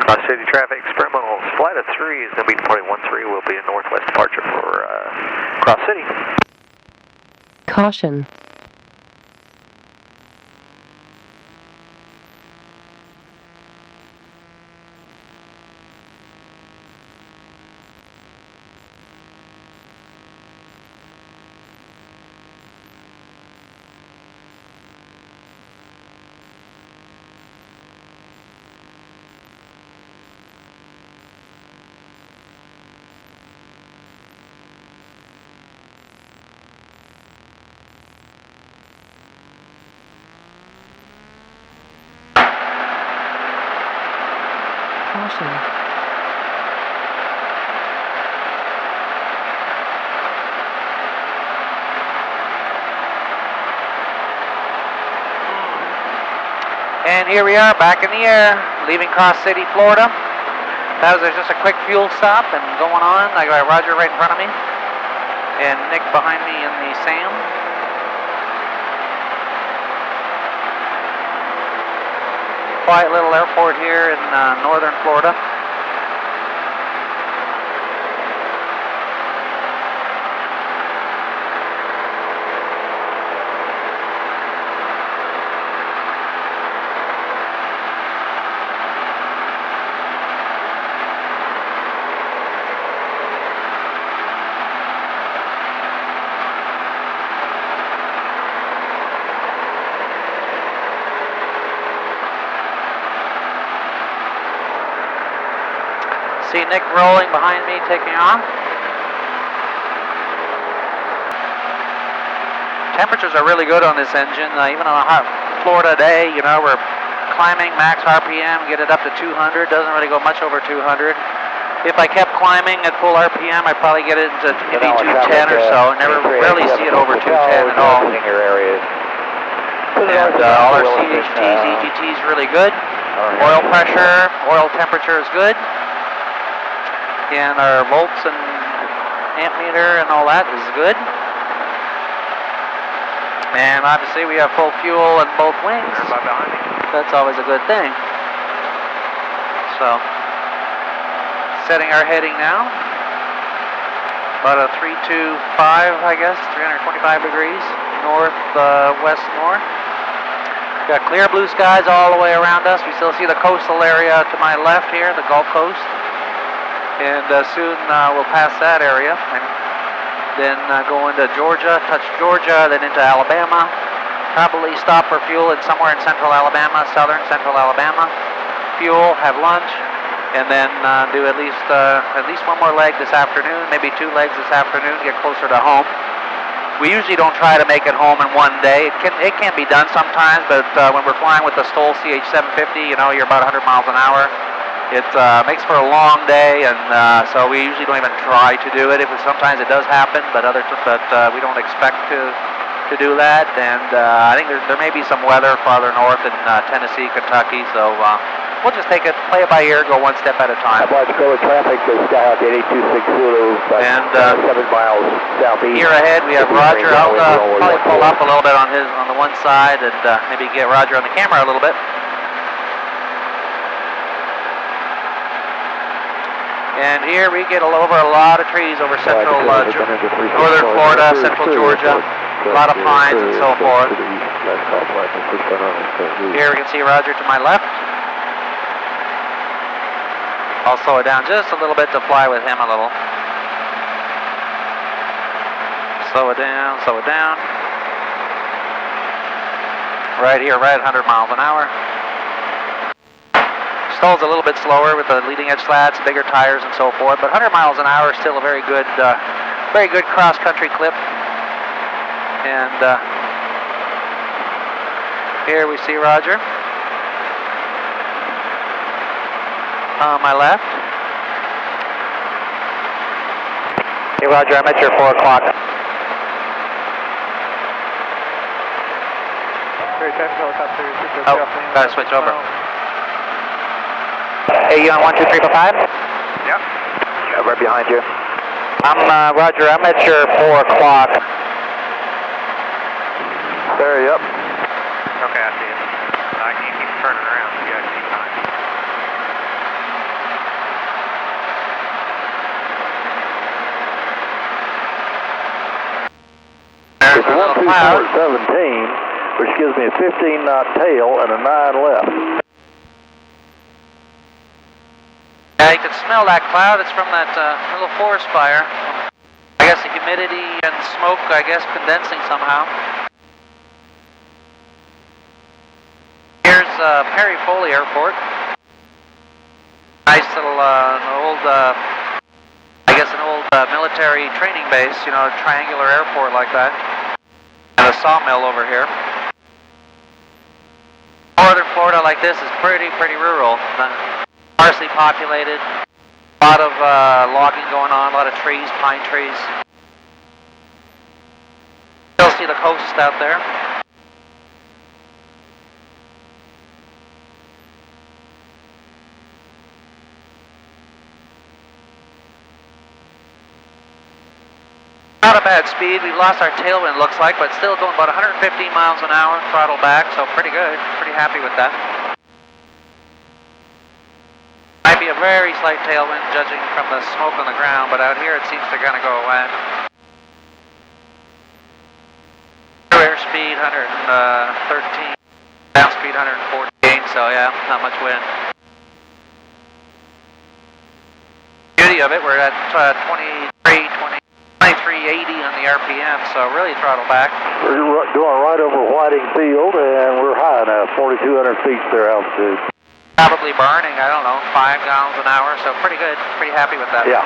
Cross City traffic, experimental flight of 3 is going to be departing 13. Will be a northwest departure for Cross City. Caution. Caution. And here we are back in the air, leaving Cross City, Florida. That was just a quick fuel stop and going on. I got Roger right in front of me and Nick behind me in the SAM. Quiet little airport here in northern Florida. See Nick rolling behind me, taking off. Temperatures are really good on this engine, even on a hot Florida day. You know, we're climbing max RPM, get it up to 200. Doesn't really go much over 200. If I kept climbing at full RPM, I'd probably get it into maybe 210 or so. Never really see it over 210 at all. And all our CHTs, EGTs really good. Oil pressure, oil temperature is good. And our volts and amp meter and all that is good. And obviously we have full fuel in both wings. That's always a good thing. So, setting our heading now. About a 325, I guess, 325 degrees north, west north. Got clear blue skies all the way around us. We still see the coastal area to my left here, the Gulf Coast. And soon we'll pass that area and then go into Georgia, touch Georgia, then into Alabama. Probably stop for fuel in somewhere in central Alabama, southern central Alabama. Fuel, have lunch, and then do at least one more leg this afternoon, maybe 2 legs this afternoon, get closer to home. We usually don't try to make it home in one day. It can be done sometimes, but when we're flying with the STOL CH 750, you know, you're about 100 miles an hour. It makes for a long day, and so we usually don't even try to do it. Sometimes it does happen, but we don't expect to do that. And I think there may be some weather farther north in Tennessee, Kentucky. So we'll just play it by ear, go one step at a time. Watch traffic to Skyhawk 8260 Zulu, and 7 miles southeast. Here ahead we have Roger. I'll probably pull up a little bit on the one side and maybe get Roger on the camera a little bit. And here we get over a lot of trees over central northern Florida, central Georgia, a lot of pines and so forth. Here we can see Roger to my left. I'll slow it down just a little bit to fly with him a little. Slow it down, slow it down. Right here, right at 100 miles an hour. STOL's a little bit slower with the leading edge slats, bigger tires and so forth, but 100 miles an hour is still a very good cross-country clip. And here we see Roger on my left. Hey Roger, I'm at your 4 o'clock. Oh, gotta switch over. Hey, you on 123.5? Yep. Yeah, right behind you. I'm Roger. I'm at your 4 o'clock. There, yep. Okay, I see it. I can't keep turning around. You guys keep time. cloud. 17, which gives me a 15-knot tail and a 9 left. Yeah, you can smell that cloud. It's from that little forest fire. I guess the humidity and smoke, I guess, condensing somehow. Here's Perry Foley Airport. Nice little old, I guess an old military training base, you know, a triangular airport like that. And a sawmill over here. Northern Florida like this is pretty rural. Sparsely populated. A lot of logging going on, a lot of trees, pine trees. Still see the coast out there. Not a bad speed. We've lost our tailwind, looks like, but still going about 115 miles an hour, throttle back, so pretty good. Pretty happy with that. Might be a very slight tailwind, judging from the smoke on the ground, but out here it seems to kind of go away. Airspeed 113, ground speed 114, so yeah, not much wind. Beauty of it, we're at 2380 on the RPM, so really throttle back. We're going right over Whiting Field, and we're high enough, 4,200 feet there altitude. Probably burning, I don't know, 5 gallons an hour, so pretty good, pretty happy with that. Yeah.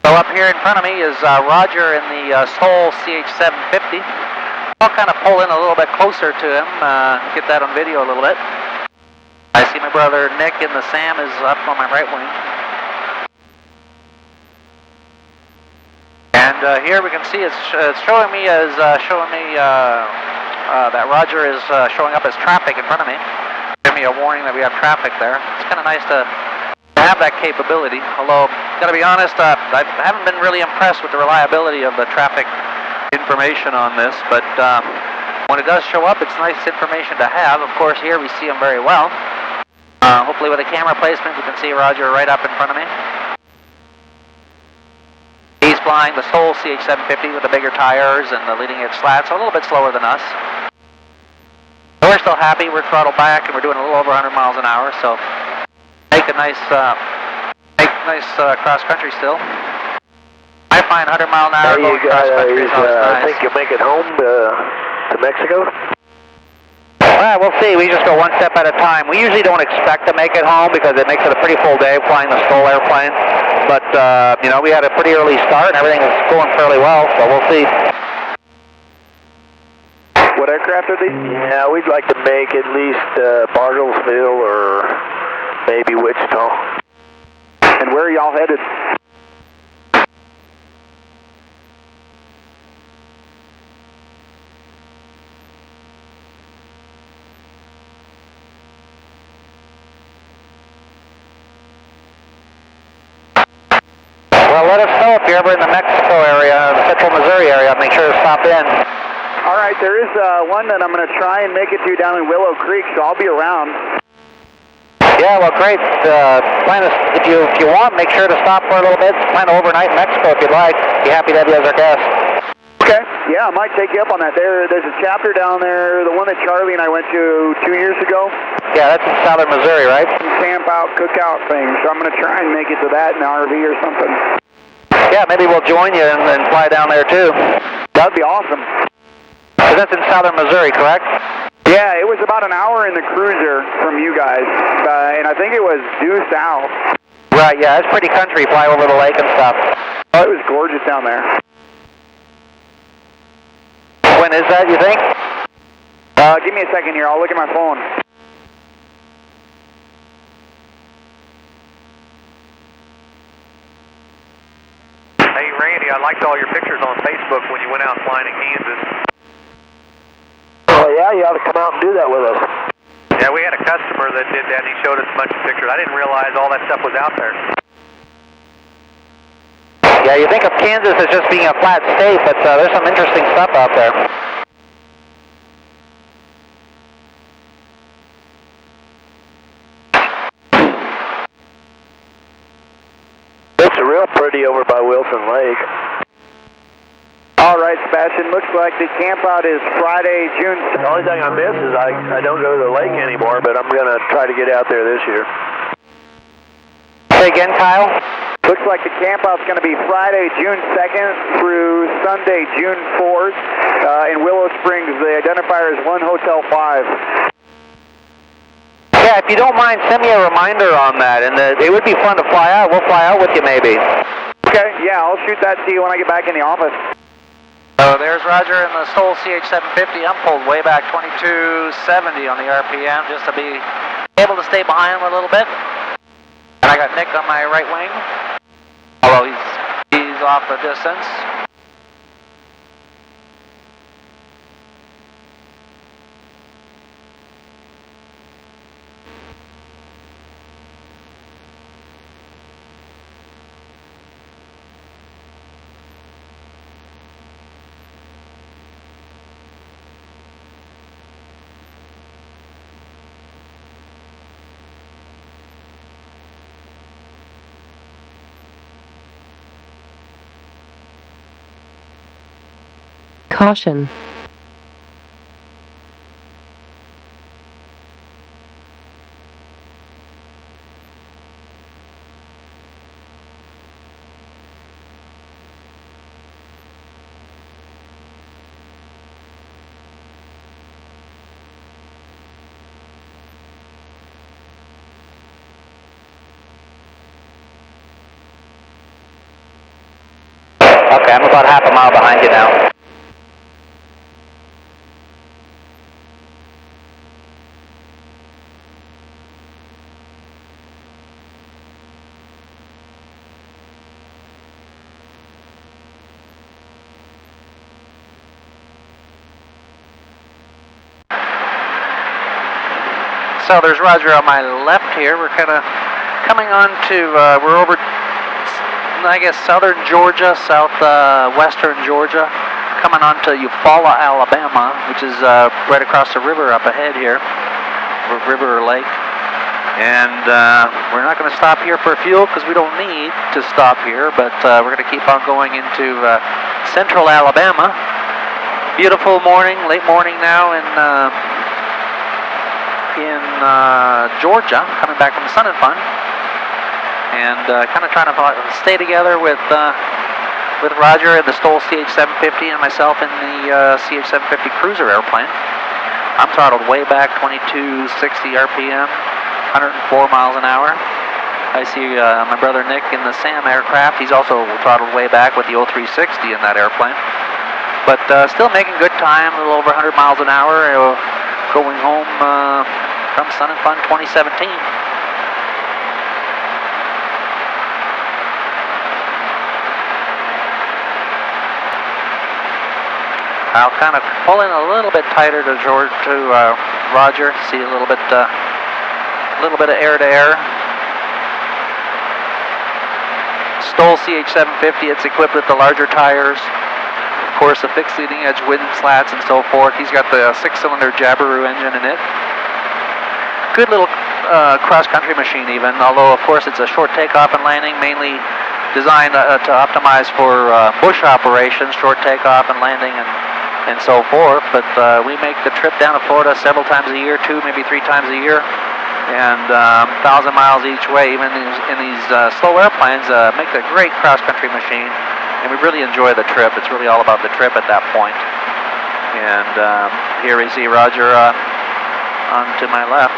So up here in front of me is Roger in the STOL CH 750. I'll kind of pull in a little bit closer to him, get that on video a little bit. I see my brother Nick in the SAM is up on my right wing. And here we can see it's showing me that Roger is showing up as traffic in front of me. Giving me a warning that we have traffic there. It's kind of nice to have that capability. Although, gotta be honest, I haven't been really impressed with the reliability of the traffic information on this. But when it does show up, it's nice information to have. Of course, here we see him very well. Hopefully, with a camera placement, we can see Roger right up in front of me. He's flying the STOL CH 750 with the bigger tires and the leading edge slats, so a little bit slower than us. But we're still happy, we're throttled back and we're doing a little over 100 miles an hour, so make a nice cross country still. I find 100 mile an hour going cross country is always nice. I think you'll make it home to Mexico? Well, we'll see. We just go one step at a time. We usually don't expect to make it home because it makes it a pretty full day flying the STOL airplane. But, you know, we had a pretty early start and everything is going fairly well, so we'll see. What aircraft are these? Yeah, we'd like to make at least Bartlesville or maybe Wichita. And where are y'all headed? Let us know if you're ever in the Mexico area, the central Missouri area. Make sure to stop in. All right, there is one that I'm going to try and make it to down in Willow Creek, so I'll be around. Yeah, well, great. Plan to, if you want, make sure to stop for a little bit. Plan to overnight in Mexico if you'd like. Be happy to have you as our guest. Okay. Yeah, I might take you up on that. There's a chapter down there, the one that Charlie and I went to 2 years ago. Yeah, that's in southern Missouri, right? Some camp out, cookout thing. So I'm going to try and make it to that in an RV or something. Yeah, maybe we'll join you and fly down there too. That'd be awesome. So that's in southern Missouri, correct? Yeah, it was about an hour in the Cruzer from you guys, and I think it was due south. Right, yeah, it's pretty country, fly over the lake and stuff. Oh, it was gorgeous down there. When is that, you think? Give me a second here, I'll look at my phone. Hey, Randy, I liked all your pictures on Facebook when you went out flying in Kansas. Oh, yeah, you ought to come out and do that with us. Yeah, we had a customer that did that, and he showed us a bunch of pictures. I didn't realize all that stuff was out there. Yeah, you think of Kansas as just being a flat state, but there's some interesting stuff out there. It's real pretty over by Wilson Lake. All All right, Sebastian, looks like the camp out is Friday, June. The only thing I miss is I don't go to the lake anymore, but I'm going to try to get out there this year. Say again, Kyle? Looks like the camp out's going to be Friday, June 2nd through Sunday, June 4th in Willow Springs. The identifier is 1 Hotel 5. Yeah, if you don't mind, send me a reminder on that, and it would be fun to fly out. We'll fly out with you maybe. Okay, yeah, I'll shoot that to you when I get back in the office. So there's Roger in the STOL CH 750. I'm pulled way back 2270 on the RPM just to be able to stay behind him a little bit. And I got Nick on my right wing, although he's off the distance. Caution. Okay, I'm about half a mile behind you now. So there's Roger on my left here. We're kind of coming on to, we're over, I guess, southern Georgia, southwestern Georgia, coming on to Eufaula, Alabama, which is right across the river up ahead here, river or lake. And we're not going to stop here for fuel because we don't need to stop here, but we're going to keep on going into central Alabama. Beautiful morning, late morning now in Georgia, coming back from the Sun and Fun, and kind of trying to stay together with Roger in the STOL CH 750 and myself in the CH 750 Cruzer airplane. I'm throttled way back, 2260 RPM, 104 miles an hour. I see my brother Nick in the SAM aircraft. He's also throttled way back with the 0360 in that airplane. But still making good time, a little over 100 miles an hour, going home from Sun and Fun 2017. I'll kind of pull in a little bit tighter to Roger, see a little bit of air to air. STOL CH 750, it's equipped with the larger tires. Of course, the fixed leading edge wind slats and so forth. He's got the 6-cylinder Jabiru engine in it. Good little cross-country machine even, although of course it's a short takeoff and landing, mainly designed to optimize for bush operations, short takeoff and landing and so forth. But we make the trip down to Florida several times a year, 2, maybe 3 times a year, and 1,000 miles each way. Even in these slow airplanes, make a great cross-country machine. And we really enjoy the trip. It's really all about the trip at that point. And here we see Roger on to my left.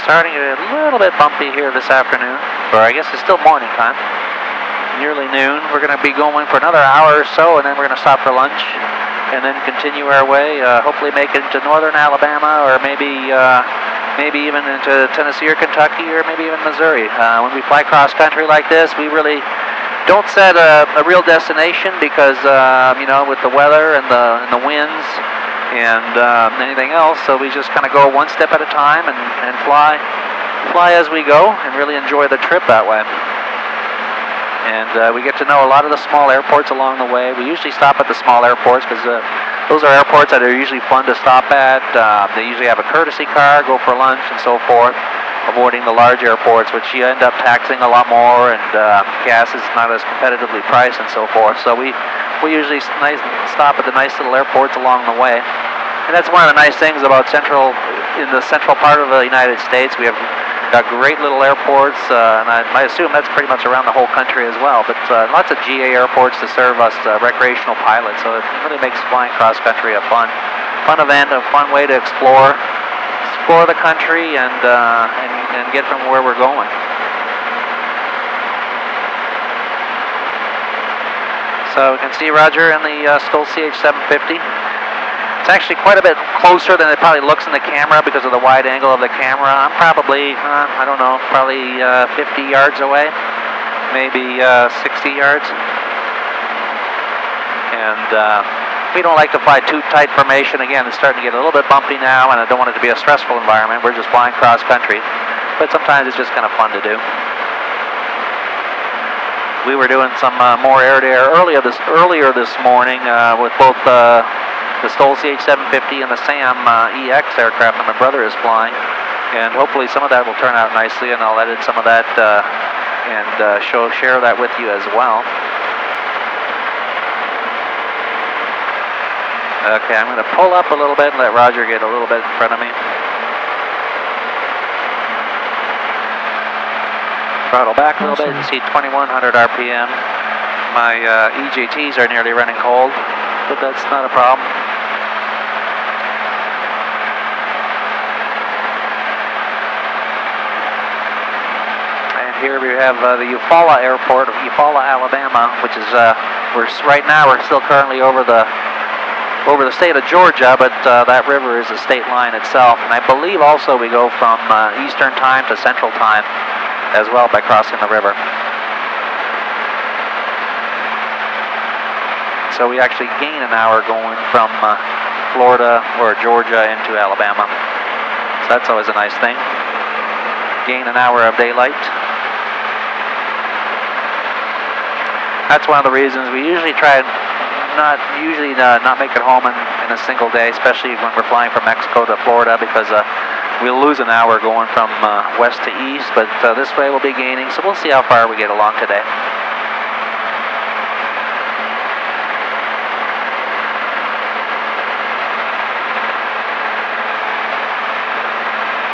Starting a little bit bumpy here this afternoon, or I guess it's still morning time. Nearly noon. We're going to be going for another hour or so, and then we're going to stop for lunch, and then continue our way. Hopefully make it to northern Alabama, or maybe even into Tennessee or Kentucky, or maybe even Missouri. When we fly cross country like this, we really don't set a real destination because with the weather and the winds and anything else, so we just kind of go one step at a time and fly as we go and really enjoy the trip that way. And we get to know a lot of the small airports along the way. We usually stop at the small airports because those are airports that are usually fun to stop at. They usually have a courtesy car, go for lunch and so forth. avoiding the large airports, which you end up taxing a lot more, and gas is not as competitively priced and so forth. So we usually stop at the nice little airports along the way. And that's one of the nice things about in the central part of the United States. We have got great little airports, and I assume that's pretty much around the whole country as well, but lots of GA airports to serve us recreational pilots, so it really makes flying cross-country a fun event, a fun way to explore the country and get from where we're going. So we can see Roger in the STOL CH 750. It's actually quite a bit closer than it probably looks in the camera because of the wide angle of the camera. I'm probably, I don't know, probably 50 yards away, maybe 60 yards. And we don't like to fly too tight formation. Again, it's starting to get a little bit bumpy now, and I don't want it to be a stressful environment. We're just flying cross country, but sometimes it's just kind of fun to do. We were doing some more air-to-air earlier this morning with both the STOL CH 750 and the SAM EX aircraft that my brother is flying, and hopefully some of that will turn out nicely, and I'll edit some of that and share that with you as well. Okay, I'm going to pull up a little bit and let Roger get a little bit in front of me. Throttle back a little bit and see 2100 RPM. My EJTs are nearly running cold, but that's not a problem. Here we have the Eufaula Airport of Eufaula, Alabama, which is right now we're still currently over the state of Georgia, but that river is a state line itself, and I believe also we go from Eastern Time to Central Time as well by crossing the river. So we actually gain an hour going from Florida or Georgia into Alabama. So that's always a nice thing. Gain an hour of daylight. That's one of the reasons we usually try not make it home in a single day, especially when we're flying from Mexico to Florida, because we'll lose an hour going from west to east, but this way we'll be gaining, so we'll see how far we get along today.